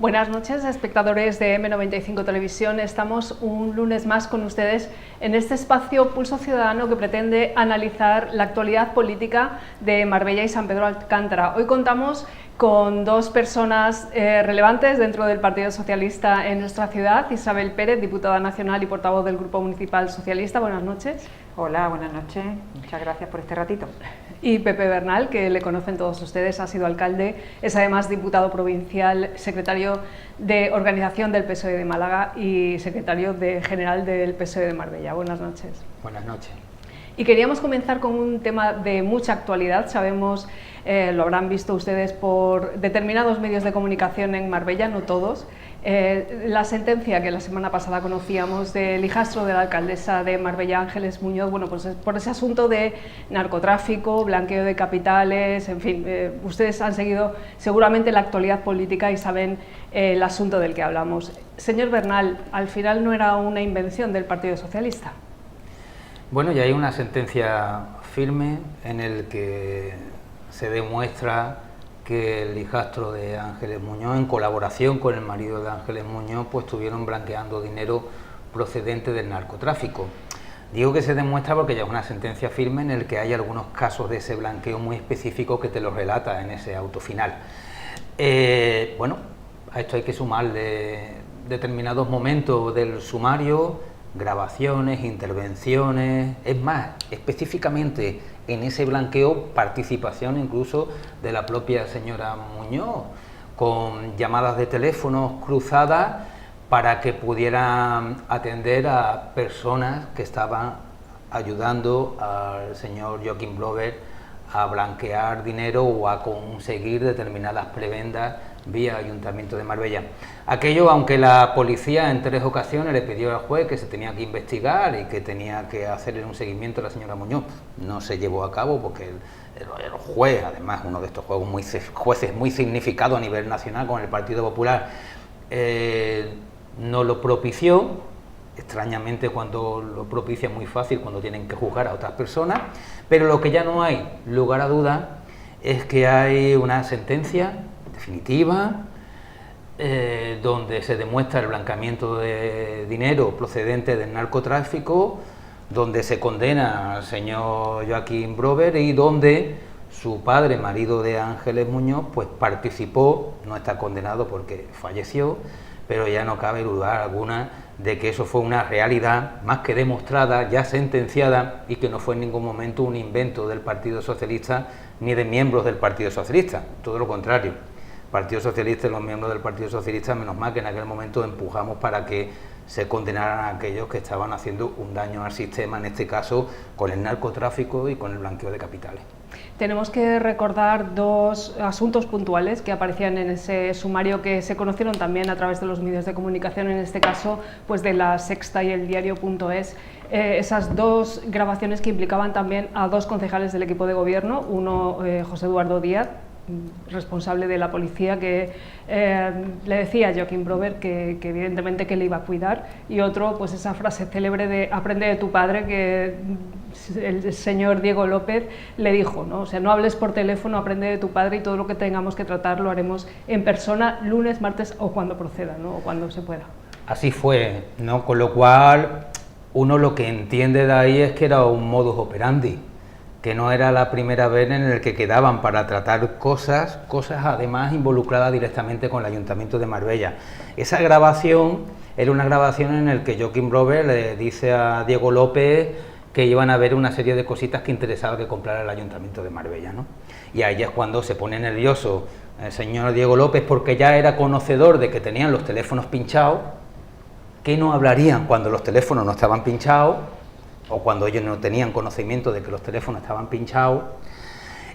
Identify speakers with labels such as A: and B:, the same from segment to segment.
A: Buenas noches, espectadores de M95 Televisión. Estamos un lunes más con ustedes en este espacio Pulso Ciudadano que pretende analizar la actualidad política de Marbella y San Pedro Alcántara. Hoy contamos con dos personas relevantes dentro del Partido Socialista en nuestra ciudad. Isabel Pérez, diputada nacional y portavoz del Grupo Municipal Socialista. Buenas noches.
B: Hola, buenas noches. Muchas gracias por este ratito.
A: Y Pepe Bernal, que le conocen todos ustedes, ha sido alcalde, es además diputado provincial, secretario de organización del PSOE de Málaga y secretario general del PSOE de Marbella. Buenas noches.
C: Buenas noches.
A: Y queríamos comenzar con un tema de mucha actualidad. Sabemos, lo habrán visto ustedes por determinados medios de comunicación en Marbella, no todos, la sentencia que la semana pasada conocíamos del hijastro de la alcaldesa de Marbella, Ángeles Muñoz, bueno, pues por ese asunto de narcotráfico, blanqueo de capitales, en fin, ustedes han seguido seguramente la actualidad política y saben el asunto del que hablamos. Señor Bernal, al final no era una invención del Partido Socialista.
C: Bueno, ya hay una sentencia firme en el que se demuestra que el hijastro de Ángeles Muñoz, en colaboración con el marido de Ángeles Muñoz, pues estuvieron blanqueando dinero procedente del narcotráfico. Digo que se demuestra porque ya es una sentencia firme en el que hay algunos casos de ese blanqueo muy específicos que te los relata en ese auto final. Bueno, a esto hay que sumarle determinados momentos del sumario, grabaciones, intervenciones, es más, específicamente en ese blanqueo, participación incluso de la propia señora Muñoz, con llamadas de teléfonos cruzadas para que pudieran atender a personas que estaban ayudando al señor Joaquín Blover a blanquear dinero o a conseguir determinadas prebendas vía Ayuntamiento de Marbella. Aquello, aunque la policía en 3 ocasiones le pidió al juez que se tenía que investigar y que tenía que hacerle un seguimiento a la señora Muñoz, no se llevó a cabo porque el juez, además uno de estos jueces muy significado a nivel nacional con el Partido Popular, no lo propició. Extrañamente, cuando lo propicia es muy fácil cuando tienen que juzgar a otras personas, pero lo que ya no hay lugar a duda es que hay una sentencia definitiva donde se demuestra el blanqueamiento de dinero procedente del narcotráfico, donde se condena al señor Joaquín Blover y donde su padre, marido de Ángeles Muñoz, pues participó, no está condenado porque falleció, pero ya no cabe duda alguna de que eso fue una realidad más que demostrada, ya sentenciada, y que no fue en ningún momento un invento del Partido Socialista ni de miembros del Partido Socialista, todo lo contrario. El Partido Socialista y los miembros del Partido Socialista, menos mal que en aquel momento empujamos para que se condenaran a aquellos que estaban haciendo un daño al sistema, en este caso con el narcotráfico y con el blanqueo de capitales.
A: Tenemos que recordar dos asuntos puntuales que aparecían en ese sumario que se conocieron también a través de los medios de comunicación, en este caso pues de La Sexta y El Diario.es, esas dos grabaciones que implicaban también a dos concejales del equipo de gobierno, uno José Eduardo Díaz, responsable de la policía, que le decía a Joaquín Blover que evidentemente que le iba a cuidar, y otro, pues esa frase célebre de aprende de tu padre, que el señor Diego López le dijo, ¿no? O sea, no hables por teléfono, aprende de tu padre, y todo lo que tengamos que tratar lo haremos en persona, lunes, martes o cuando proceda, ¿no? O cuando se pueda.
C: Así fue, ¿no? Con lo cual uno lo que entiende de ahí es que era un modus operandi, que no era la primera vez en el que quedaban para tratar cosas además involucradas directamente con el Ayuntamiento de Marbella. Esa grabación era una grabación en la que Joaquín Blover le dice a Diego López que iban a ver una serie de cositas que interesaba que comprara el Ayuntamiento de Marbella, ¿no? Y ahí es cuando se pone nervioso el señor Diego López, porque ya era conocedor de que tenían los teléfonos pinchados, que no hablarían cuando los teléfonos no estaban pinchados, o cuando ellos no tenían conocimiento de que los teléfonos estaban pinchados.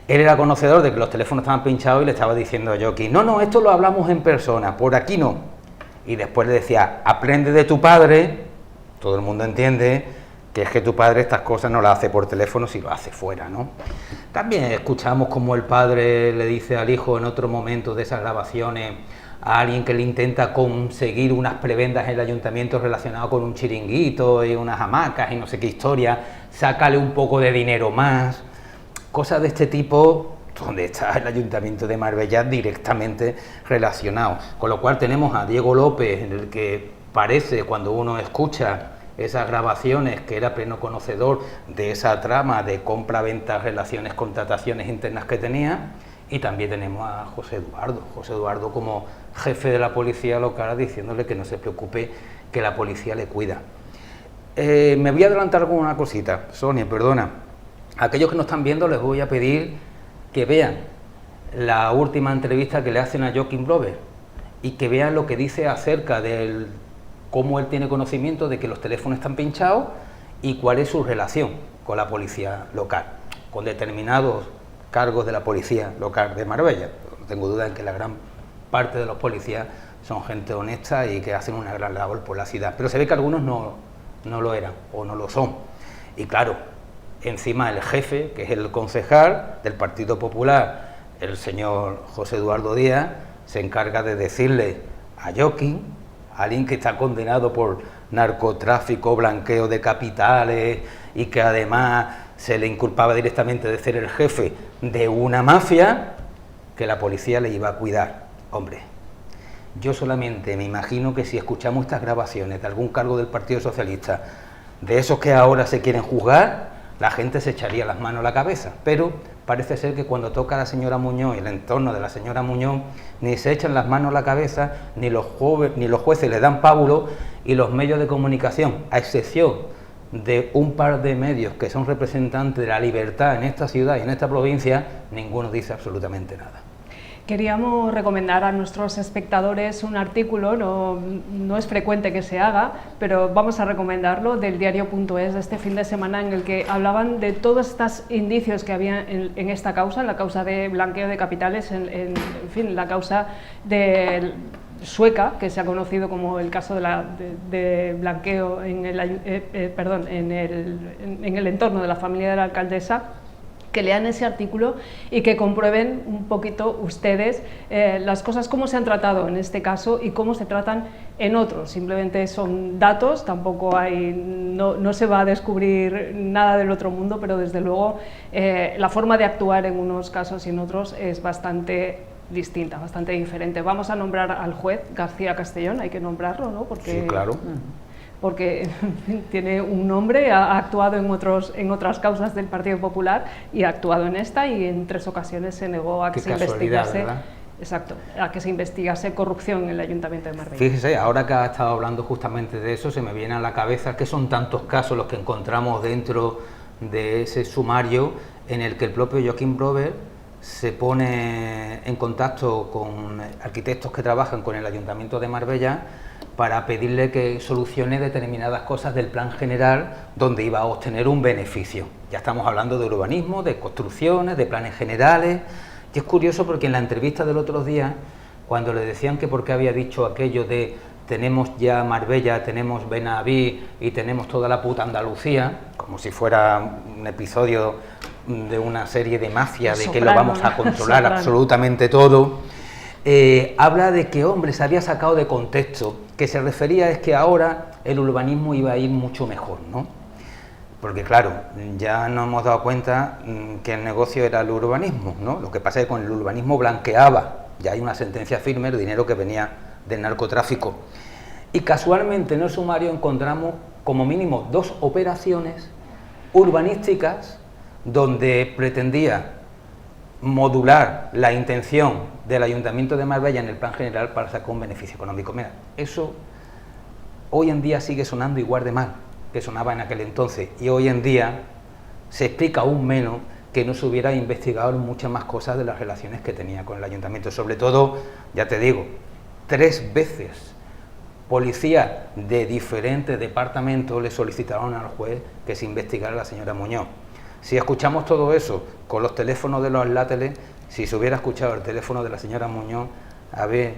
C: Él era conocedor de que los teléfonos estaban pinchados y le estaba diciendo a Joaquín, no, esto lo hablamos en persona, por aquí no. Y después le decía, aprende de tu padre. Todo el mundo entiende que es que tu padre estas cosas no las hace por teléfono, si lo hace fuera, ¿no? También escuchamos como el padre le dice al hijo en otro momento de esas grabaciones a alguien que le intenta conseguir unas prebendas en el ayuntamiento relacionado con un chiringuito y unas hamacas y no sé qué historia, sácale un poco de dinero más, cosas de este tipo donde está el Ayuntamiento de Marbella directamente relacionado. Con lo cual tenemos a Diego López, en el que parece, cuando uno escucha esas grabaciones, que era pleno conocedor de esa trama de compra-venta, relaciones, contrataciones internas que tenía. Y también tenemos a José Eduardo como jefe de la policía local, diciéndole que no se preocupe, que la policía le cuida. Me voy a adelantar con una cosita, Sonia, perdona. A aquellos que nos están viendo les voy a pedir que vean la última entrevista que le hacen a Joaquim Blover y que vean lo que dice acerca de cómo él tiene conocimiento de que los teléfonos están pinchados y cuál es su relación con la policía local, con determinados cargos de la policía local de Marbella. No tengo duda en que la gran parte de los policías son gente honesta y que hacen una gran labor por la ciudad, pero se ve que algunos no lo eran o no lo son. Y claro, encima el jefe, que es el concejal del Partido Popular, el señor José Eduardo Díaz, se encarga de decirle a Joaquim, alguien que está condenado por narcotráfico, blanqueo de capitales y que además se le inculpaba directamente de ser el jefe de una mafia, que la policía le iba a cuidar. Hombre, yo solamente me imagino que si escuchamos estas grabaciones de algún cargo del Partido Socialista, de esos que ahora se quieren juzgar, la gente se echaría las manos a la cabeza, pero parece ser que cuando toca a la señora Muñoz y el entorno de la señora Muñoz, ni se echan las manos a la cabeza, ni los jueces le dan pábulo, y los medios de comunicación, a excepción de un par de medios que son representantes de la libertad en esta ciudad y en esta provincia, ninguno dice absolutamente nada.
A: Queríamos recomendar a nuestros espectadores un artículo, no es frecuente que se haga, pero vamos a recomendarlo, del diario.es de este fin de semana, en el que hablaban de todos estos indicios que había en esta causa, en la causa de blanqueo de capitales, en fin, la causa de Sueca, que se ha conocido como el caso de blanqueo en el entorno de la familia de la alcaldesa. Que lean ese artículo y que comprueben un poquito ustedes las cosas, cómo se han tratado en este caso y cómo se tratan en otros. Simplemente son datos, tampoco no se va a descubrir nada del otro mundo, pero desde luego la forma de actuar en unos casos y en otros es bastante distinta, bastante diferente. Vamos a nombrar al juez García Castellón, hay que nombrarlo, ¿no? Porque,
C: sí, claro.
A: Porque tiene un nombre, ha actuado en otras causas del Partido Popular y ha actuado en esta, y en 3 ocasiones se negó a que se investigase. Exacto, a que se investigase corrupción en el Ayuntamiento de Marbella.
C: Fíjese, ahora que ha estado hablando justamente de eso, se me viene a la cabeza que son tantos casos los que encontramos dentro de ese sumario, en el que el propio Joaquim Blover se pone en contacto con arquitectos que trabajan con el Ayuntamiento de Marbella para pedirle que solucione determinadas cosas del plan general donde iba a obtener un beneficio. Ya estamos hablando de urbanismo, de construcciones, de planes generales. Y es curioso porque en la entrevista del otro día, cuando le decían que por qué había dicho aquello de tenemos ya Marbella, tenemos Benaví y tenemos toda la puta Andalucía, como si fuera un episodio de una serie de mafia, de que lo vamos a controlar absolutamente todo, habla de que, hombre, se había sacado de contexto, que se refería es que ahora el urbanismo iba a ir mucho mejor, ¿no? Porque claro, ya nos hemos dado cuenta que el negocio era el urbanismo, ¿no? Lo que pasa es que con el urbanismo blanqueaba, ya hay una sentencia firme, el dinero que venía del narcotráfico. Y casualmente en el sumario encontramos como mínimo 2 operaciones urbanísticas donde pretendía modular la intención del Ayuntamiento de Marbella en el plan general para sacar un beneficio económico. Mira, eso hoy en día sigue sonando igual de mal que sonaba en aquel entonces, y hoy en día se explica aún menos que no se hubiera investigado muchas más cosas de las relaciones que tenía con el Ayuntamiento. Sobre todo, ya te digo, 3 veces policías de diferentes departamentos le solicitaron al juez que se investigara a la señora Muñoz. Si escuchamos todo eso con los teléfonos de los láteles, si se hubiera escuchado el teléfono de la señora Muñoz, a ver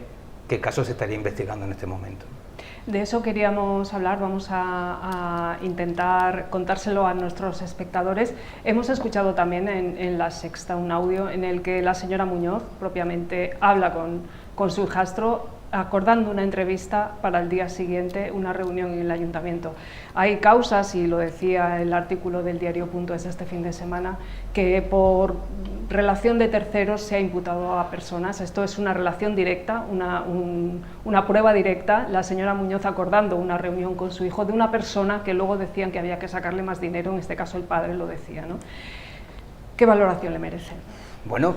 C: qué caso se estaría investigando en este momento.
A: De eso queríamos hablar, vamos a intentar contárselo a nuestros espectadores. Hemos escuchado también en La Sexta un audio en el que la señora Muñoz propiamente habla con su hijastro, acordando una entrevista para el día siguiente, una reunión en el Ayuntamiento. Hay causas, y lo decía el artículo del diario.es este fin de semana, que por relación de terceros se ha imputado a personas. Esto es una relación directa, una prueba directa. La señora Muñoz acordando una reunión con su hijo de una persona que luego decían que había que sacarle más dinero, en este caso el padre lo decía, ¿no? ¿Qué valoración le merece?
C: Bueno,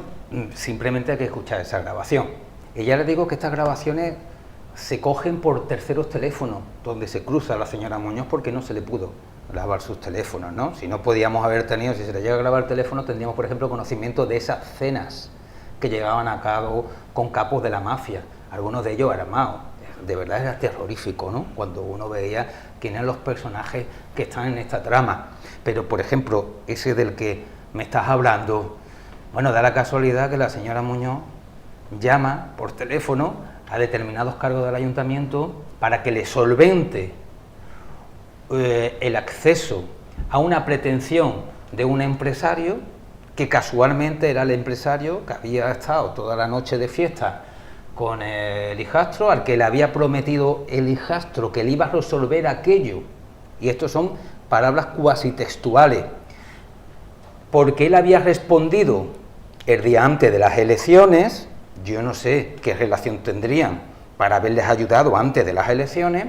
C: simplemente hay que escuchar esa grabación. Y ya les digo que estas grabaciones se cogen por terceros teléfonos, donde se cruza la señora Muñoz porque no se le pudo grabar sus teléfonos, ¿no? Si no podíamos haber tenido, si se le llega a grabar el teléfono, tendríamos, por ejemplo, conocimiento de esas cenas que llevaban a cabo con capos de la mafia, algunos de ellos armados. De verdad era terrorífico, ¿no? Cuando uno veía quiénes eran los personajes que están en esta trama. Pero, por ejemplo, ese del que me estás hablando, bueno, da la casualidad que la señora Muñoz llama por teléfono a determinados cargos del ayuntamiento para que le solvente el acceso a una pretensión de un empresario que casualmente era el empresario que había estado toda la noche de fiesta con el hijastro, al que le había prometido el hijastro que le iba a resolver aquello. Y estos son palabras cuasi textuales, porque él había respondido el día antes de las elecciones. Yo no sé qué relación tendrían para haberles ayudado antes de las elecciones,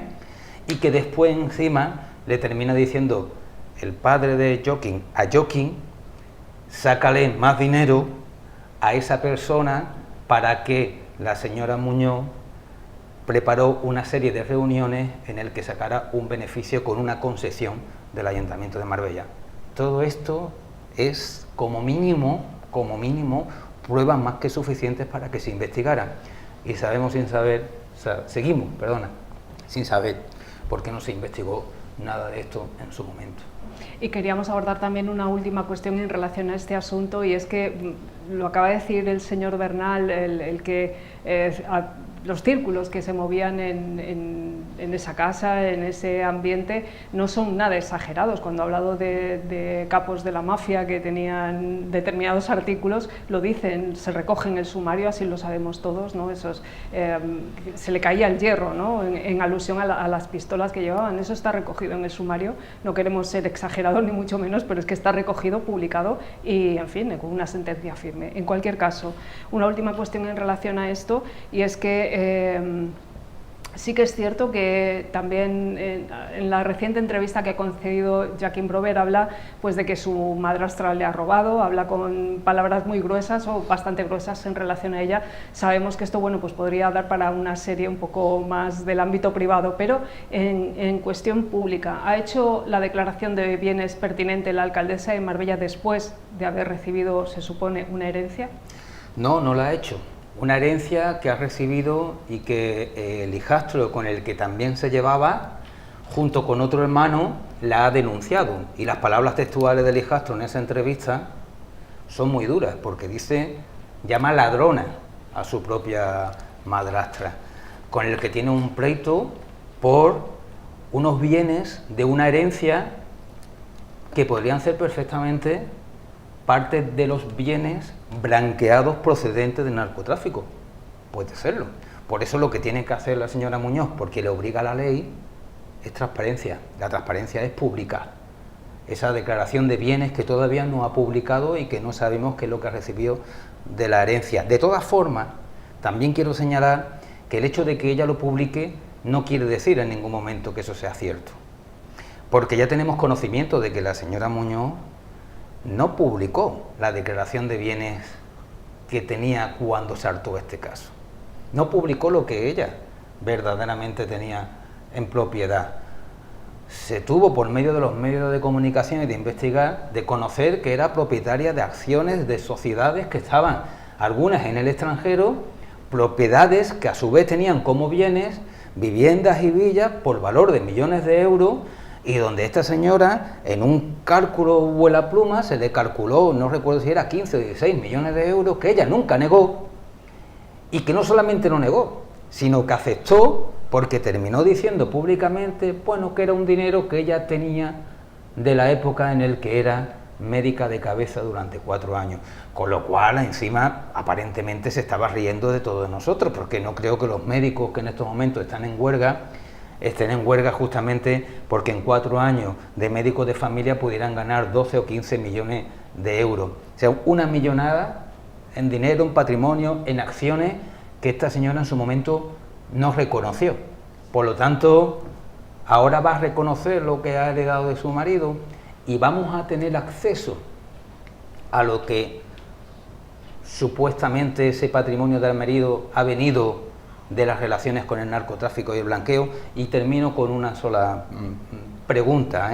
C: y que después encima le termina diciendo el padre de Joaquín a Joaquín: sácale más dinero a esa persona, para que la señora Muñoz preparó una serie de reuniones en el que sacara un beneficio con una concesión del Ayuntamiento de Marbella. Todo esto es como mínimo, pruebas más que suficientes para que se investigara. Y seguimos sin saber por qué no se investigó nada de esto en su momento.
A: Y queríamos abordar también una última cuestión en relación a este asunto, y es que lo acaba de decir el señor Bernal, los círculos que se movían en esa casa, en ese ambiente, no son nada exagerados. Cuando ha hablado de capos de la mafia que tenían determinados artículos, lo dicen, se recoge en el sumario, así lo sabemos todos, ¿no? Se le caía el hierro, ¿no? En alusión a las pistolas que llevaban. Eso está recogido en el sumario. No queremos ser exagerados ni mucho menos, pero es que está recogido, publicado y, en fin, con una sentencia firme. En cualquier caso, una última cuestión en relación a esto, y es que sí que es cierto que también en la reciente entrevista que ha concedido Joaquín Brover habla pues de que su madrastra le ha robado, habla con palabras muy gruesas o bastante gruesas en relación a ella. Sabemos que esto, bueno, pues podría dar para una serie un poco más del ámbito privado, pero en cuestión pública, ¿ha hecho la declaración de bienes pertinente la alcaldesa de Marbella después de haber recibido, se supone, una herencia?
C: No, no la ha hecho. Una herencia que ha recibido y que el hijastro con el que también se llevaba, junto con otro hermano, la ha denunciado. Y las palabras textuales del hijastro en esa entrevista son muy duras, porque llama ladrona a su propia madrastra, con el que tiene un pleito por unos bienes de una herencia que podrían ser perfectamente parte de los bienes blanqueados procedentes del narcotráfico. Puede serlo. Por eso lo que tiene que hacer la señora Muñoz, porque le obliga a la ley, es transparencia. La transparencia es publicar esa declaración de bienes que todavía no ha publicado y que no sabemos qué es lo que ha recibido de la herencia. De todas formas, también quiero señalar que el hecho de que ella lo publique no quiere decir en ningún momento que eso sea cierto, porque ya tenemos conocimiento de que la señora Muñoz no publicó la declaración de bienes que tenía cuando saltó este caso. No publicó lo que ella verdaderamente tenía en propiedad. Se tuvo, por medio de los medios de comunicación y de investigar, de conocer que era propietaria de acciones de sociedades que estaban, algunas en el extranjero, propiedades que a su vez tenían como bienes viviendas y villas por valor de millones de euros, y donde esta señora, en un cálculo vuela pluma, se le calculó, no recuerdo si era 15 o 16 millones de euros, que ella nunca negó, y que no solamente no negó, sino que aceptó, porque terminó diciendo públicamente, bueno, que era un dinero que ella tenía de la época en el que era médica de cabeza durante 4 años, con lo cual encima aparentemente se estaba riendo de todos nosotros, porque no creo que los médicos que en estos momentos están en huelga estén en huelga justamente porque en 4 años de médicos de familia pudieran ganar 12 o 15 millones de euros. O sea, una millonada en dinero, en patrimonio, en acciones que esta señora en su momento no reconoció. Por lo tanto, ahora va a reconocer lo que ha heredado de su marido y vamos a tener acceso a lo que supuestamente ese patrimonio del marido ha venido de las relaciones con el narcotráfico y el blanqueo. Y termino con una sola pregunta,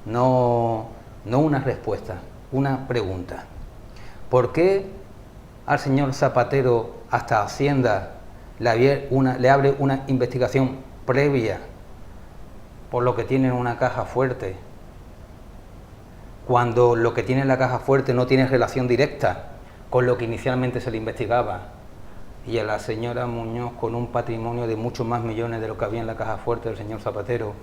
C: no una respuesta, una pregunta. ¿Por qué al señor Zapatero hasta Hacienda le abre una investigación previa por lo que tiene en una caja fuerte, cuando lo que tiene en la caja fuerte no tiene relación directa con lo que inicialmente se le investigaba, y a la señora Muñoz, con un patrimonio de muchos más millones de lo que había en la caja fuerte del señor Zapatero,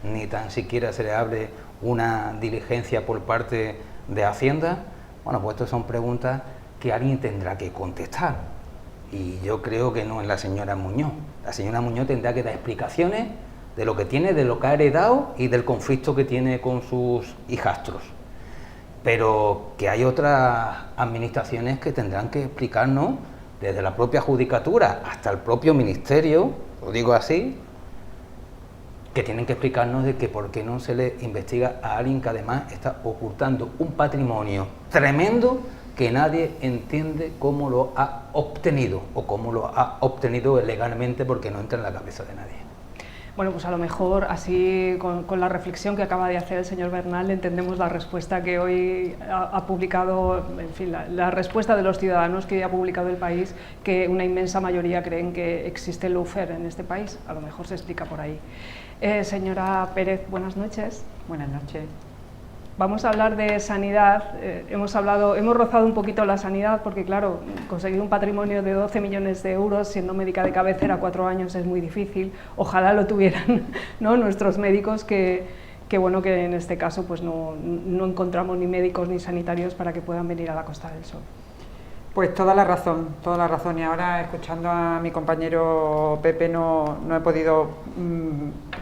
C: ni tan siquiera se le abre una diligencia por parte de Hacienda? Bueno, pues estas son preguntas que alguien tendrá que contestar, y yo creo que no es la señora Muñoz. La señora Muñoz tendrá que dar explicaciones de lo que tiene, de lo que ha heredado y del conflicto que tiene con sus hijastros. Pero que hay otras administraciones que tendrán que explicarnos, desde la propia judicatura hasta el propio ministerio, lo digo así, que tienen que explicarnos de que por qué no se le investiga a alguien que además está ocultando un patrimonio tremendo que nadie entiende cómo lo ha obtenido, o cómo lo ha obtenido legalmente, porque no entra en la cabeza de nadie.
A: Bueno, pues a lo mejor así con la reflexión que acaba de hacer el señor Bernal entendemos la respuesta que hoy ha publicado, en fin, la respuesta de los ciudadanos que hoy ha publicado El País, que una inmensa mayoría creen que existe el lawfare en este país. A lo mejor se explica por ahí. Señora Pérez, buenas noches.
B: Buenas noches.
A: Vamos a hablar de sanidad. Hemos rozado un poquito la sanidad porque, claro, conseguir un patrimonio de 12 millones de euros siendo médica de cabecera 4 años es muy difícil. Ojalá lo tuvieran, ¿no?, nuestros médicos, que bueno, que en este caso pues no encontramos ni médicos ni sanitarios para que puedan venir a la Costa del Sol.
B: Pues toda la razón. Y ahora, escuchando a mi compañero Pepe, no he podido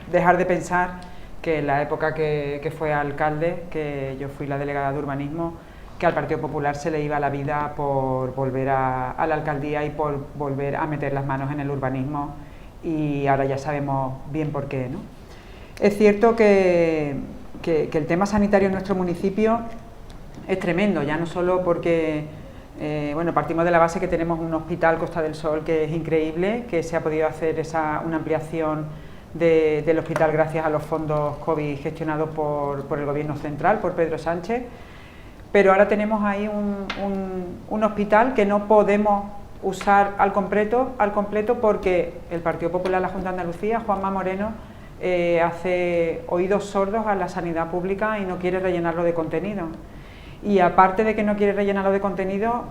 B: dejar de pensar que en la época que fue alcalde, que yo fui la delegada de urbanismo, que al Partido Popular se le iba la vida por volver a la alcaldía y por volver a meter las manos en el urbanismo, y ahora ya sabemos bien por qué, ¿no? Es cierto que el tema sanitario en nuestro municipio es tremendo, ya no solo porque bueno, partimos de la base que tenemos un hospital Costa del Sol que es increíble, que se ha podido hacer una ampliación del hospital gracias a los fondos COVID gestionados por el Gobierno central, por Pedro Sánchez, pero ahora tenemos ahí un hospital que no podemos usar al completo porque el Partido Popular de la Junta de Andalucía, Juanma Moreno, hace oídos sordos a la sanidad pública y no quiere rellenarlo de contenido. Y aparte de que no quiere rellenarlo de contenido,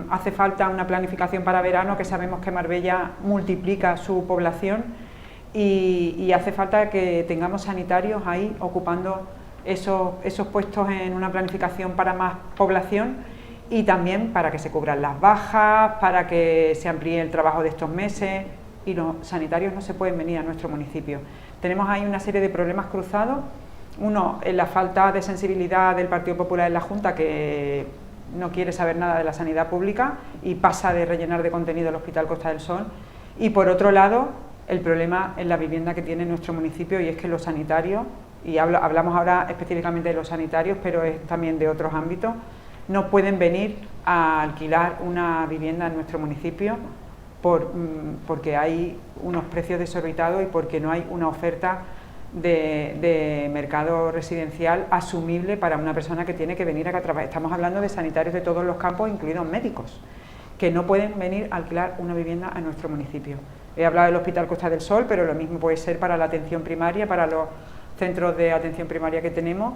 B: hace falta una planificación para verano, que sabemos que Marbella multiplica su población, y hace falta que tengamos sanitarios ahí ocupando esos puestos en una planificación para más población, y también para que se cubran las bajas, para que se amplíe el trabajo de estos meses, y los sanitarios no se pueden venir a nuestro municipio. Tenemos ahí una serie de problemas cruzados. Uno, en la falta de sensibilidad del Partido Popular en la Junta, que no quiere saber nada de la sanidad pública y pasa de rellenar de contenido el Hospital Costa del Sol. Y por otro lado, el problema en la vivienda que tiene nuestro municipio, y es que los sanitarios, y hablamos ahora específicamente de los sanitarios, pero es también de otros ámbitos, no pueden venir a alquilar una vivienda en nuestro municipio porque hay unos precios desorbitados y porque no hay una oferta de mercado residencial asumible para una persona que tiene que venir acá a trabajar. Estamos hablando de sanitarios de todos los campos, incluidos médicos, que no pueden venir a alquilar una vivienda a nuestro municipio. He hablado del Hospital Costa del Sol, pero lo mismo puede ser para la atención primaria, para los centros de atención primaria que tenemos.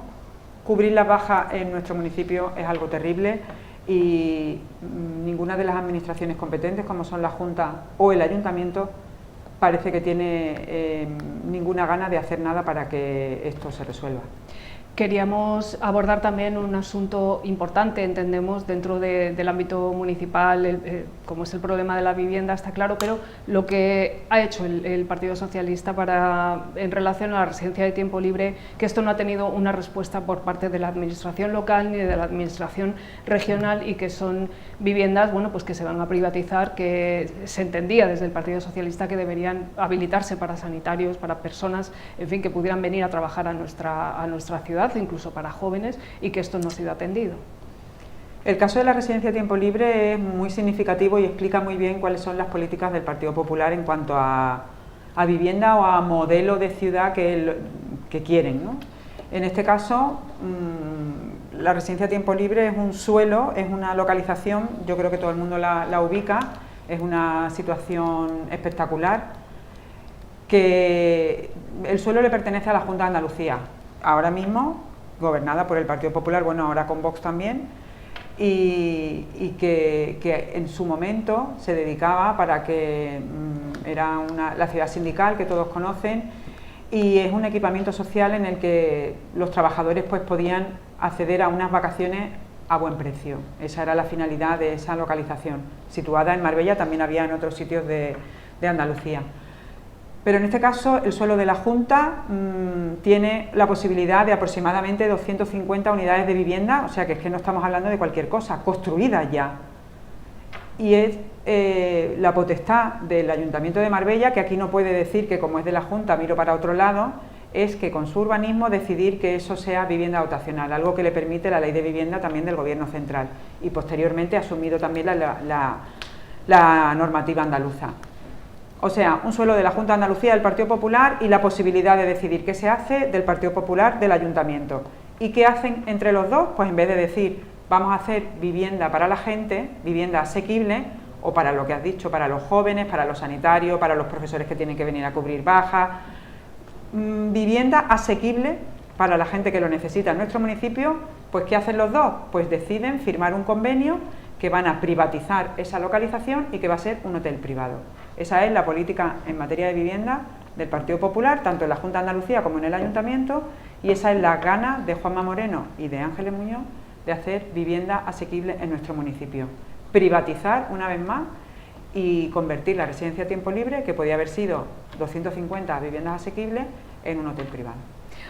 B: Cubrir las bajas en nuestro municipio es algo terrible, y ninguna de las administraciones competentes, como son la Junta o el Ayuntamiento, parece que tiene ninguna gana de hacer nada para que esto se resuelva.
A: Queríamos abordar también un asunto importante, entendemos, dentro del ámbito municipal, como es el problema de la vivienda, está claro, pero lo que ha hecho el Partido Socialista en relación a la residencia de tiempo libre, que esto no ha tenido una respuesta por parte de la administración local ni de la administración regional, y que son viviendas, bueno, pues que se van a privatizar, que se entendía desde el Partido Socialista que deberían habilitarse para sanitarios, para personas, en fin, que pudieran venir a trabajar a nuestra ciudad, incluso para jóvenes, y que esto no ha sido atendido.
B: El caso de la residencia de tiempo libre es muy significativo y explica muy bien cuáles son las políticas del Partido Popular en cuanto a vivienda o a modelo de ciudad que quieren, ¿no? En este caso, la residencia de tiempo libre es un suelo, es una localización, yo creo que todo el mundo la ubica, es una situación espectacular, que el suelo le pertenece a la Junta de Andalucía, ahora mismo gobernada por el Partido Popular, bueno, ahora con Vox también, y que en su momento se dedicaba para que era la ciudad sindical que todos conocen, y es un equipamiento social en el que los trabajadores pues podían acceder a unas vacaciones a buen precio. Esa era la finalidad de esa localización, situada en Marbella, también había en otros sitios de Andalucía. Pero en este caso el suelo de la Junta tiene la posibilidad de aproximadamente 250 unidades de vivienda, o sea que es que no estamos hablando de cualquier cosa, construidas ya. Y es la potestad del Ayuntamiento de Marbella, que aquí no puede decir que como es de la Junta miro para otro lado, es que con su urbanismo decidir que eso sea vivienda dotacional, algo que le permite la Ley de Vivienda también del Gobierno central, y posteriormente ha asumido también la normativa andaluza. O sea, un suelo de la Junta de Andalucía del Partido Popular y la posibilidad de decidir qué se hace del Partido Popular del Ayuntamiento. ¿Y qué hacen entre los dos? Pues en vez de decir vamos a hacer vivienda para la gente, vivienda asequible, o para lo que has dicho, para los jóvenes, para los sanitarios, para los profesores que tienen que venir a cubrir bajas, vivienda asequible para la gente que lo necesita en nuestro municipio, pues ¿qué hacen los dos? Pues deciden firmar un convenio que van a privatizar esa localización y que va a ser un hotel privado. Esa es la política en materia de vivienda del Partido Popular, tanto en la Junta de Andalucía como en el Ayuntamiento, y esa es la gana de Juanma Moreno y de Ángeles Muñoz de hacer vivienda asequible en nuestro municipio. Privatizar una vez más y convertir la residencia a tiempo libre, que podía haber sido 250 viviendas asequibles, en un hotel privado.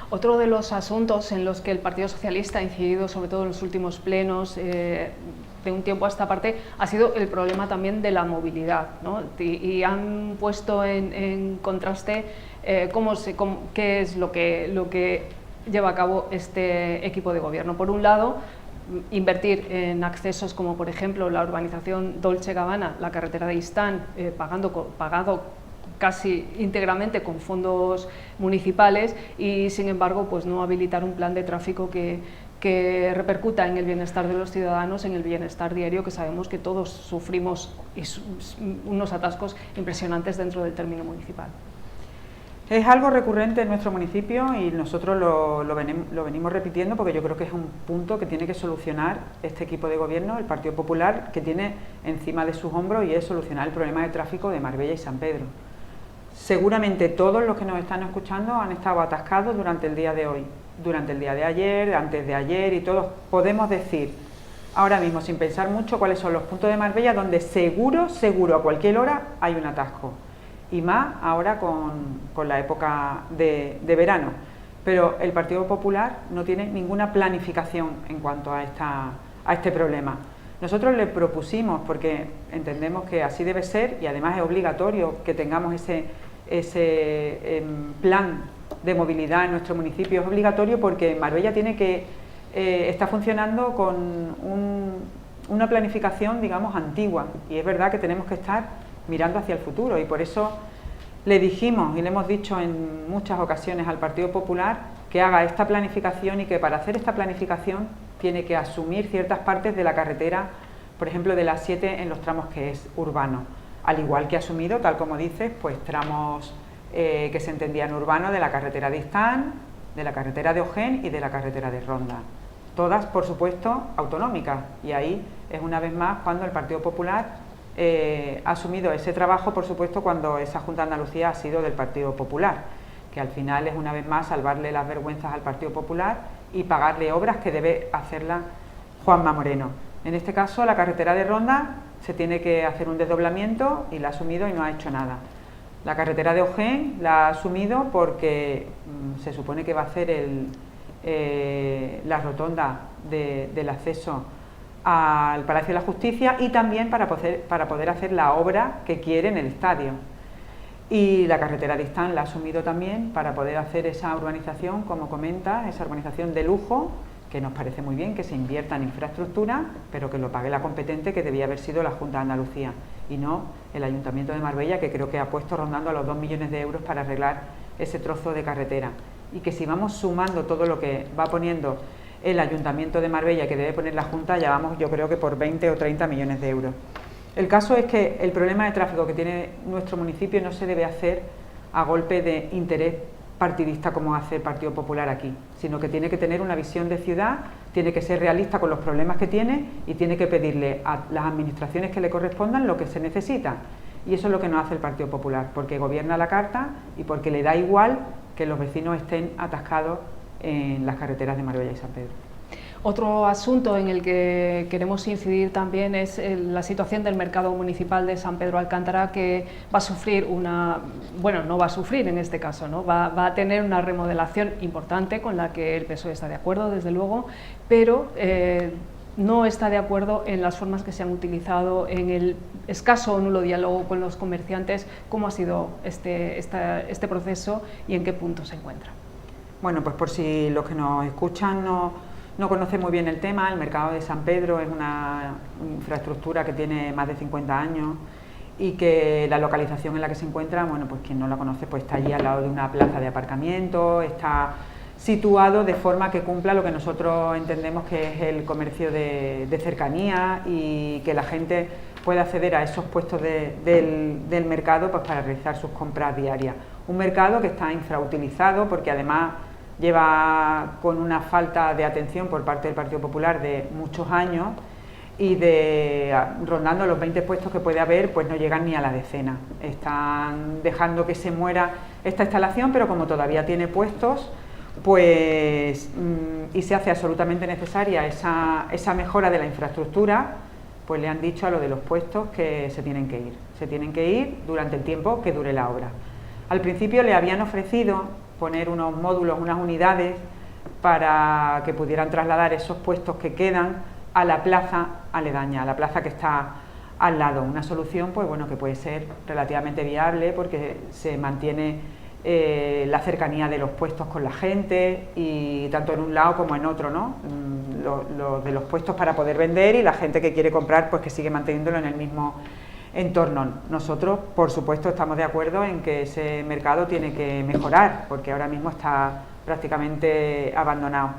A: Otro de los asuntos en los que el Partido Socialista ha incidido, sobre todo en los últimos plenos, de un tiempo a esta parte, ha sido el problema también de la movilidad, ¿no? Y han puesto en contraste qué es lo que lleva a cabo este equipo de gobierno. Por un lado, invertir en accesos como por ejemplo la urbanización Dolce Gabbana, la carretera de Istán, pagado casi íntegramente con fondos municipales, y sin embargo pues no habilitar un plan de tráfico que repercuta en el bienestar de los ciudadanos, en el bienestar diario, que sabemos que todos sufrimos unos atascos impresionantes dentro del término municipal.
B: Es algo recurrente en nuestro municipio y nosotros lo venimos repitiendo, porque yo creo que es un punto que tiene que solucionar este equipo de gobierno, el Partido Popular, que tiene encima de sus hombros, y es solucionar el problema de tráfico de Marbella y San Pedro. Seguramente todos los que nos están escuchando han estado atascados durante el día de hoy, durante el día de ayer, antes de ayer, y todos podemos decir ahora mismo, sin pensar mucho, cuáles son los puntos de Marbella donde seguro a cualquier hora hay un atasco, y más ahora con la época de verano. Pero el Partido Popular no tiene ninguna planificación en cuanto a este problema. Nosotros le propusimos, porque entendemos que así debe ser, y además es obligatorio que tengamos ese plan de movilidad en nuestro municipio, es obligatorio porque Marbella está funcionando con una planificación, digamos, antigua, y es verdad que tenemos que estar mirando hacia el futuro, y por eso le dijimos y le hemos dicho en muchas ocasiones al Partido Popular que haga esta planificación, y que para hacer esta planificación tiene que asumir ciertas partes de la carretera, por ejemplo de la 7 en los tramos que es urbano, al igual que ha asumido, tal como dices, pues tramos que se entendían urbanos de la carretera de Istán, de la carretera de Ojén y de la carretera de Ronda. Todas, por supuesto, autonómicas, y ahí es una vez más cuando el Partido Popular ha asumido ese trabajo, por supuesto, cuando esa Junta de Andalucía ha sido del Partido Popular, que al final es una vez más salvarle las vergüenzas al Partido Popular y pagarle obras que debe hacerla Juanma Moreno. En este caso, la carretera de Ronda se tiene que hacer un desdoblamiento y la ha asumido y no ha hecho nada. La carretera de Ojén la ha asumido porque se supone que va a hacer la rotonda del acceso al Palacio de la Justicia y también para poder hacer la obra que quiere en el estadio. Y la carretera de Istán la ha asumido también para poder hacer esa urbanización, como comenta, esa urbanización de lujo, que nos parece muy bien que se invierta en infraestructura, pero que lo pague la competente, que debía haber sido la Junta de Andalucía y no el Ayuntamiento de Marbella, que creo que ha puesto rondando a los 2 millones de euros para arreglar ese trozo de carretera. Y que si vamos sumando todo lo que va poniendo el Ayuntamiento de Marbella, que debe poner la Junta, ya vamos, yo creo que por 20 o 30 millones de euros. El caso es que el problema de tráfico que tiene nuestro municipio no se debe hacer a golpe de interés partidista como hace el Partido Popular aquí, sino que tiene que tener una visión de ciudad, tiene que ser realista con los problemas que tiene y tiene que pedirle a las administraciones que le correspondan lo que se necesita. Y eso es lo que no hace el Partido Popular, porque gobierna la carta y porque le da igual que los vecinos estén atascados en las carreteras de Marbella y San Pedro.
A: Otro asunto en el que queremos incidir también es la situación del mercado municipal de San Pedro Alcántara, que va a sufrir no va a sufrir en este caso, ¿no? Va a tener una remodelación importante con la que el PSOE está de acuerdo, desde luego, pero no está de acuerdo en las formas que se han utilizado, en el escaso o nulo diálogo con los comerciantes. ¿Cómo ha sido este proceso y en qué punto se encuentra?
B: Bueno, pues por si los que nos escuchan no conocen muy bien el tema, el mercado de San Pedro es una infraestructura que tiene más de 50 años y que la localización en la que se encuentra, bueno, pues quien no la conoce, pues está allí al lado de una plaza de aparcamiento, está situado de forma que cumpla lo que nosotros entendemos que es el comercio de cercanía y que la gente pueda acceder a esos puestos del mercado pues para realizar sus compras diarias. Un mercado que está infrautilizado porque además lleva con una falta de atención por parte del Partido Popular de muchos años y rondando los 20 puestos que puede haber, pues no llegan ni a la decena. Están dejando que se muera esta instalación, pero como todavía tiene puestos, pues y se hace absolutamente necesaria esa mejora de la infraestructura, pues le han dicho a lo de los puestos que se tienen que ir durante el tiempo que dure la obra. Al principio le habían ofrecido poner unos módulos, unas unidades para que pudieran trasladar esos puestos que quedan a la plaza aledaña, a la plaza que está al lado. Una solución, pues bueno, que puede ser relativamente viable porque se mantiene la cercanía de los puestos con la gente y tanto en un lado como en otro, ¿no? Lo de los puestos para poder vender y la gente que quiere comprar, pues que sigue manteniéndolo en el mismo entorno. Nosotros, por supuesto, estamos de acuerdo en que ese mercado tiene que mejorar, porque ahora mismo está prácticamente abandonado.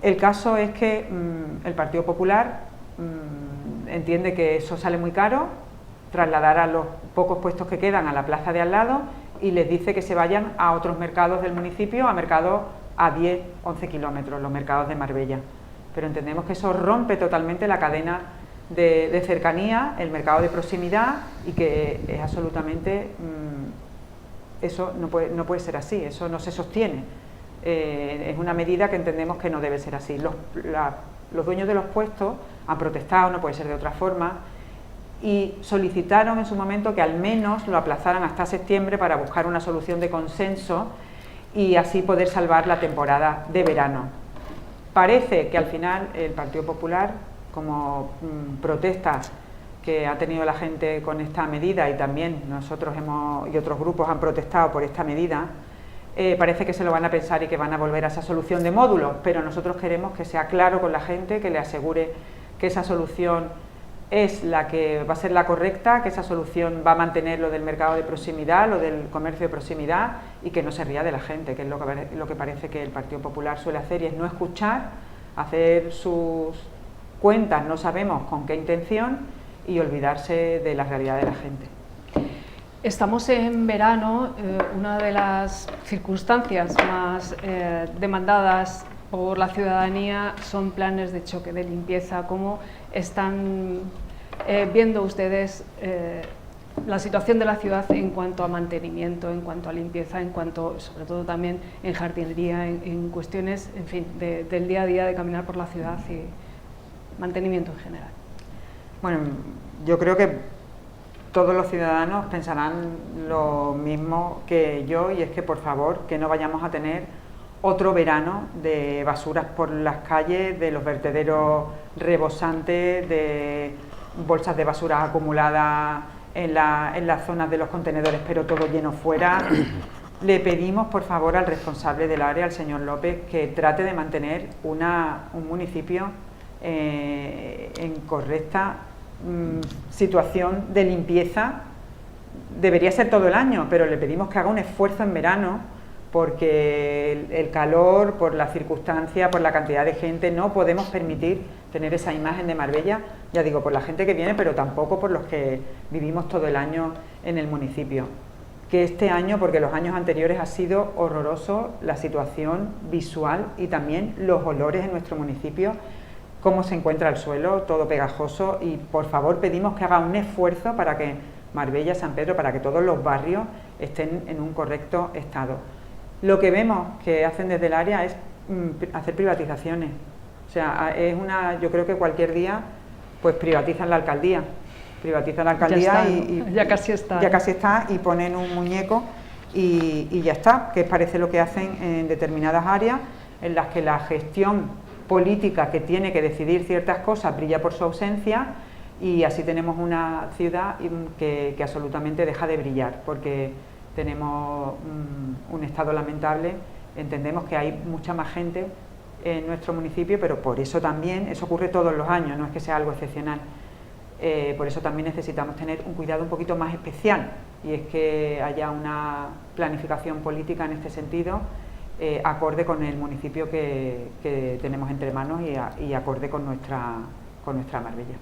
B: El caso es que el Partido Popular entiende que eso sale muy caro, trasladar a los pocos puestos que quedan a la plaza de al lado y les dice que se vayan a otros mercados del municipio, a mercados a 10, 11 kilómetros, los mercados de Marbella. Pero entendemos que eso rompe totalmente la cadena de cercanía, el mercado de proximidad y que es absolutamente, eso no puede ser así, eso no se sostiene. Es una medida que entendemos que no debe ser así. Los dueños de los puestos han protestado, no puede ser de otra forma, y solicitaron en su momento que al menos lo aplazaran hasta septiembre para buscar una solución de consenso y así poder salvar la temporada de verano. Parece que al final el Partido Popular, como protesta que ha tenido la gente con esta medida y también nosotros y otros grupos han protestado por esta medida, parece que se lo van a pensar y que van a volver a esa solución de módulos, pero nosotros queremos que sea claro con la gente, que le asegure que esa solución es la que va a ser la correcta, que esa solución va a mantener lo del mercado de proximidad, lo del comercio de proximidad y que no se ría de la gente, que es lo que parece que el Partido Popular suele hacer, y es no escuchar, hacer sus cuentas, no sabemos con qué intención, y olvidarse de la realidad de la gente.
A: Estamos en verano, una de las circunstancias más demandadas por la ciudadanía son planes de choque, de limpieza. ¿Cómo están viendo ustedes la situación de la ciudad en cuanto a mantenimiento, en cuanto a limpieza, en cuanto, sobre todo también en jardinería, en cuestiones, en fin, del día a día de caminar por la ciudad y mantenimiento en general.
B: Bueno, yo creo que todos los ciudadanos pensarán lo mismo que yo, y es que por favor que no vayamos a tener otro verano de basuras por las calles, de los vertederos rebosantes, de bolsas de basura acumuladas en las zonas de los contenedores, pero todo lleno fuera. Le pedimos por favor al responsable del área, al señor López, que trate de mantener un municipio en correcta situación de limpieza. Debería ser todo el año, pero le pedimos que haga un esfuerzo en verano, porque el calor, por la circunstancia, por la cantidad de gente, no podemos permitir tener esa imagen de Marbella, ya digo, por la gente que viene, pero tampoco por los que vivimos todo el año en el municipio. Que este año, porque los años anteriores ha sido horroroso la situación visual y también los olores en nuestro municipio, cómo se encuentra el suelo, todo pegajoso, y por favor pedimos que haga un esfuerzo para que Marbella, San Pedro, para que todos los barrios estén en un correcto estado. Lo que vemos que hacen desde el área es hacer privatizaciones. O sea, yo creo que cualquier día pues privatizan la alcaldía. Privatizan la alcaldía
A: ya casi está.
B: Ya casi está, y ponen un muñeco y ya está, que parece lo que hacen en determinadas áreas en las que la gestión política que tiene que decidir ciertas cosas brilla por su ausencia, y así tenemos una ciudad que absolutamente deja de brillar, porque tenemos un estado lamentable. Entendemos que hay mucha más gente en nuestro municipio, pero por eso también, eso ocurre todos los años, no es que sea algo excepcional, por eso también necesitamos tener un cuidado un poquito más especial, y es que haya una planificación política en este sentido, acorde con el municipio que tenemos entre manos y acorde con nuestra Marbella.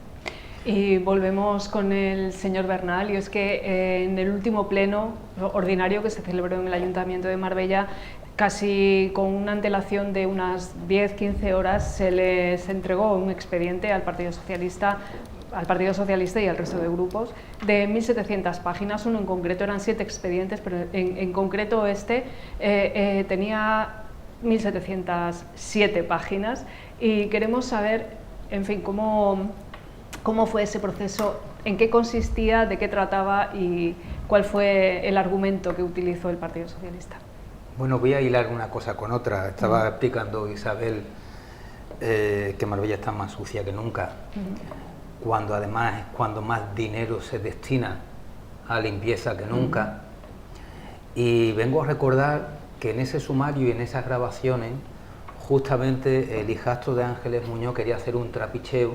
A: Y volvemos con el señor Bernal, y es que en el último pleno ordinario que se celebró en el Ayuntamiento de Marbella, casi con una antelación de unas 10-15 horas, se les entregó un expediente al Partido Socialista y al resto de grupos de 1.700 páginas. Uno en concreto, eran 7 expedientes, pero en concreto este tenía 1.707 páginas, y queremos saber, en fin, cómo fue ese proceso, en qué consistía, de qué trataba y cuál fue el argumento que utilizó el Partido Socialista.
C: Bueno, voy a hilar una cosa con otra. Estaba explicando Isabel que Marbella está más sucia que nunca, cuando además es cuando más dinero se destina a limpieza que nunca. Y vengo a recordar que en ese sumario y en esas grabaciones, justamente el hijastro de Ángeles Muñoz quería hacer un trapicheo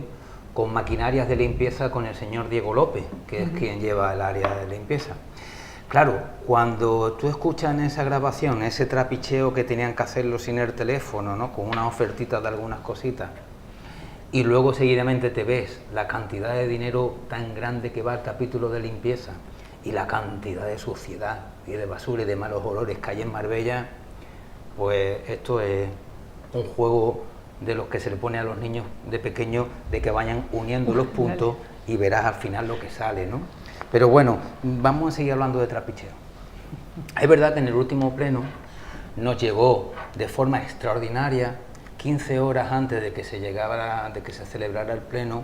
C: con maquinarias de limpieza con el señor Diego López, que es quien lleva el área de limpieza. Claro, cuando tú escuchas en esa grabación ese trapicheo que tenían que hacerlo sin el teléfono, ¿no?, con una ofertita de algunas cositas, y luego seguidamente te ves la cantidad de dinero tan grande que va al capítulo de limpieza y la cantidad de suciedad y de basura y de malos olores que hay en Marbella, pues esto es un juego de los que se le pone a los niños de pequeños, de que vayan uniendo los puntos y verás al final lo que sale, ¿no? Pero bueno, vamos a seguir hablando de trapicheo. Es verdad que en el último pleno nos llegó de forma extraordinaria, 15 horas antes de que se celebrara el pleno,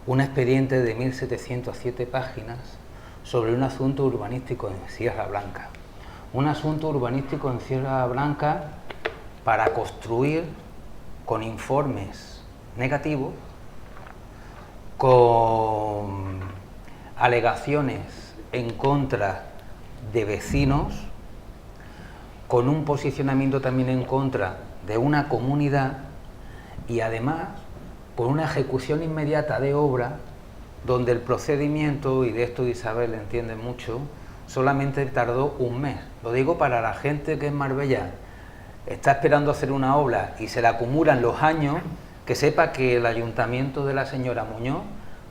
C: un expediente de 1.707 páginas sobre un asunto urbanístico en Sierra Blanca. Un asunto urbanístico en Sierra Blanca para construir con informes negativos, con alegaciones en contra de vecinos, con un posicionamiento también en contra de una comunidad, y además por una ejecución inmediata de obra donde el procedimiento, y de esto Isabel entiende mucho, solamente tardó un mes. Lo digo para la gente que en Marbella está esperando hacer una obra y se le acumulan los años, que sepa que el ayuntamiento de la señora Muñoz,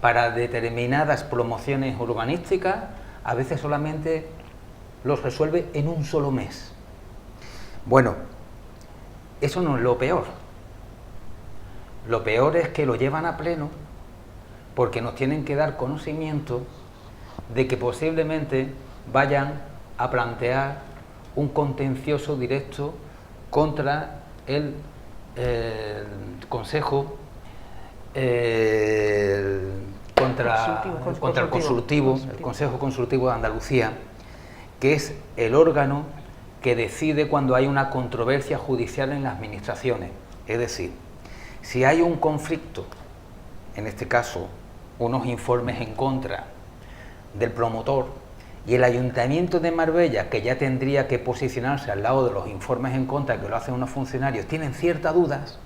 C: para determinadas promociones urbanísticas, a veces solamente los resuelve en un solo mes. Bueno, eso no es lo peor. Lo peor es que lo llevan a pleno porque nos tienen que dar conocimiento de que posiblemente vayan a plantear un contencioso directo contra el Consejo, contra el Consejo Consultivo de Andalucía, que es el órgano que decide cuando hay una controversia judicial en las administraciones. Es decir, si hay un conflicto, en este caso unos informes en contra del promotor, y el Ayuntamiento de Marbella, que ya tendría que posicionarse al lado de los informes en contra que lo hacen unos funcionarios, tienen ciertas dudas,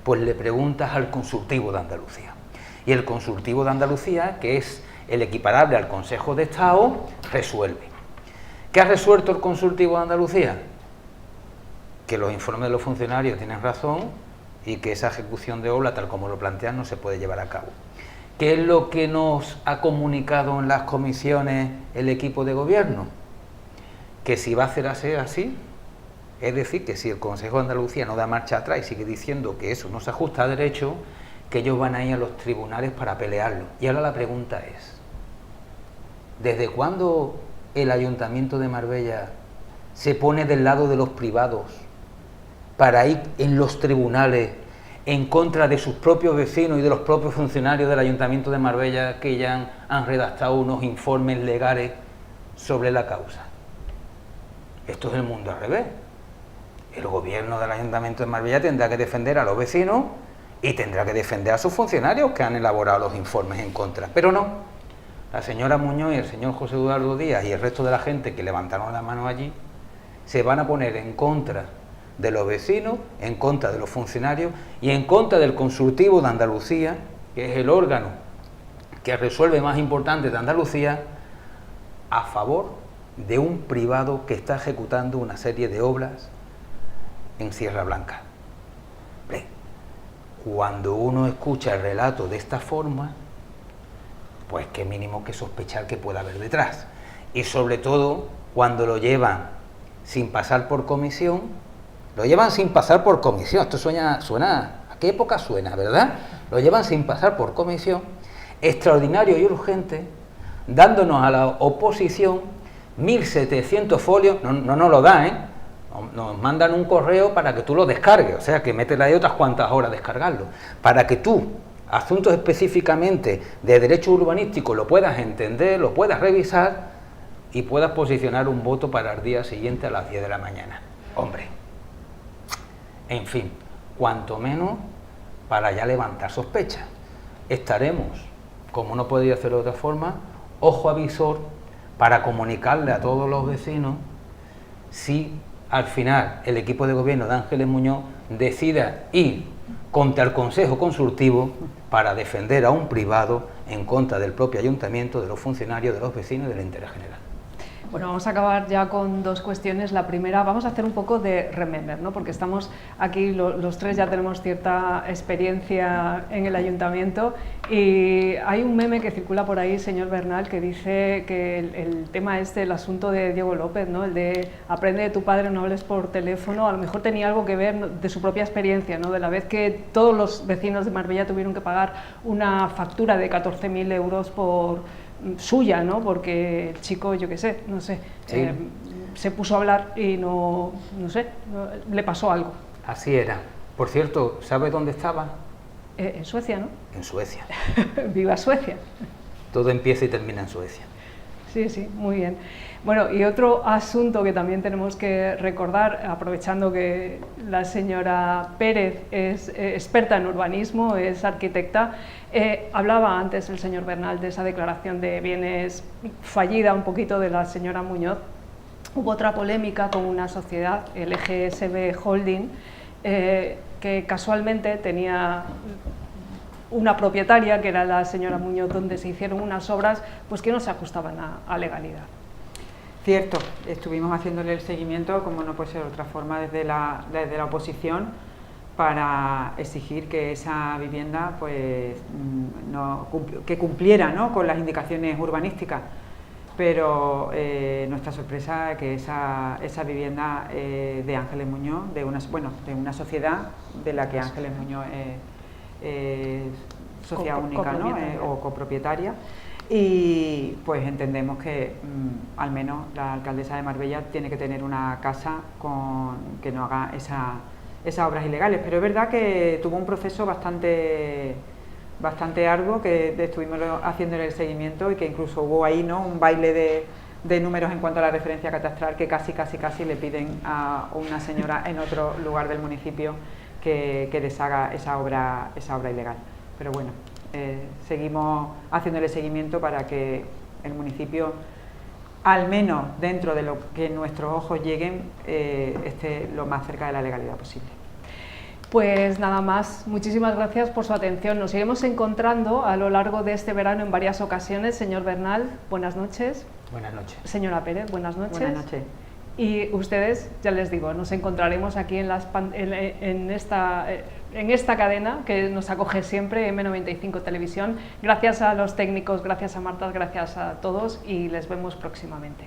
C: pues le preguntas al Consultivo de Andalucía. Y el Consultivo de Andalucía, que es el equiparable al Consejo de Estado, resuelve. ¿Qué ha resuelto el Consultivo de Andalucía? Que los informes de los funcionarios tienen razón y que esa ejecución de obra, tal como lo plantean, no se puede llevar a cabo. ¿Qué es lo que nos ha comunicado en las comisiones el equipo de gobierno? Que si va a hacer así, es decir, que si el Consejo de Andalucía no da marcha atrás y sigue diciendo que eso no se ajusta a derecho, que ellos van a ir a los tribunales para pelearlo. Y ahora la pregunta es, ¿desde cuándo el Ayuntamiento de Marbella se pone del lado de los privados para ir en los tribunales en contra de sus propios vecinos y de los propios funcionarios del Ayuntamiento de Marbella que ya han redactado unos informes legales sobre la causa? Esto es el mundo al revés. El gobierno del Ayuntamiento de Marbella tendrá que defender a los vecinos y tendrá que defender a sus funcionarios que han elaborado los informes en contra. Pero no, la señora Muñoz y el señor José Eduardo Díaz y el resto de la gente que levantaron la mano allí se van a poner en contra de los vecinos, en contra de los funcionarios y en contra del Consultivo de Andalucía, que es el órgano que resuelve más importante de Andalucía, a favor de un privado que está ejecutando una serie de obras en Sierra Blanca. Cuando uno escucha el relato de esta forma, pues qué mínimo que sospechar que pueda haber detrás. Y sobre todo cuando lo llevan sin pasar por comisión. Esto suena, ¿a qué época suena, verdad? Lo llevan sin pasar por comisión, extraordinario y urgente, dándonos a la oposición 1.700 folios, no nos lo da, nos mandan un correo para que tú lo descargues, o sea que métele ahí otras cuantas horas descargarlo, para que tú, asuntos específicamente de derecho urbanístico, lo puedas entender, lo puedas revisar y puedas posicionar un voto para el día siguiente a las 10 de la mañana. Hombre, en fin, cuanto menos para ya levantar sospechas. Estaremos, como no podría hacerlo de otra forma, ojo avisor para comunicarle a todos los vecinos si al final el equipo de gobierno de Ángeles Muñoz decida ir contra el Consejo Consultivo para defender a un privado en contra del propio ayuntamiento, de los funcionarios, de los vecinos y del interés general.
A: Bueno, vamos a acabar ya con dos cuestiones. La primera, vamos a hacer un poco de remember, ¿no? Porque estamos aquí, los tres ya tenemos cierta experiencia en el ayuntamiento y hay un meme que circula por ahí, señor Bernal, que dice que el tema el asunto de Diego López, ¿no? El de aprende de tu padre, no hables por teléfono, a lo mejor tenía algo que ver de su propia experiencia, ¿no? De la vez que todos los vecinos de Marbella tuvieron que pagar una factura de 14.000 euros por suya, ¿no? Porque el chico, yo qué sé, no sé, sí. Se puso a hablar y no sé, le pasó algo.
C: Así era. Por cierto, ¿sabe dónde estaba?
A: En Suecia, ¿no?
C: En Suecia.
A: ¡Viva Suecia!
C: Todo empieza y termina en Suecia.
A: Sí, sí, muy bien. Bueno, y otro asunto que también tenemos que recordar, aprovechando que la señora Pérez es experta en urbanismo, es arquitecta, hablaba antes el señor Bernal de esa declaración de bienes fallida un poquito de la señora Muñoz. Hubo otra polémica con una sociedad, el EGSB Holding, que casualmente tenía una propietaria, que era la señora Muñoz, donde se hicieron unas obras pues que no se ajustaban a legalidad.
B: Cierto, estuvimos haciéndole el seguimiento, como no puede ser de otra forma, desde la oposición, para exigir que esa vivienda pues que cumpliera, ¿no?, con las indicaciones urbanísticas. Pero nuestra sorpresa es que esa vivienda de Ángeles Muñoz, de una sociedad de la que Ángeles Muñoz es sociedad única, ¿no?, o copropietaria, y pues entendemos que al menos la alcaldesa de Marbella tiene que tener una casa que no haga esas obras ilegales, pero es verdad que tuvo un proceso bastante arduo, que estuvimos haciendo el seguimiento y que incluso hubo ahí, ¿no?, un baile de números en cuanto a la referencia catastral, que casi le piden a una señora en otro lugar del municipio que deshaga esa obra ilegal. Pero bueno, seguimos haciéndole seguimiento para que el municipio, al menos dentro de lo que nuestros ojos lleguen, esté lo más cerca de la legalidad posible.
A: Pues nada más, muchísimas gracias por su atención. Nos iremos encontrando a lo largo de este verano en varias ocasiones. Señor Bernal, buenas noches.
C: Buenas noches.
A: Señora Pérez, buenas noches.
B: Buenas noches.
A: Y ustedes, ya les digo, nos encontraremos aquí en esta cadena que nos acoge siempre, M95 Televisión. Gracias a los técnicos, gracias a Marta, gracias a todos y les vemos próximamente.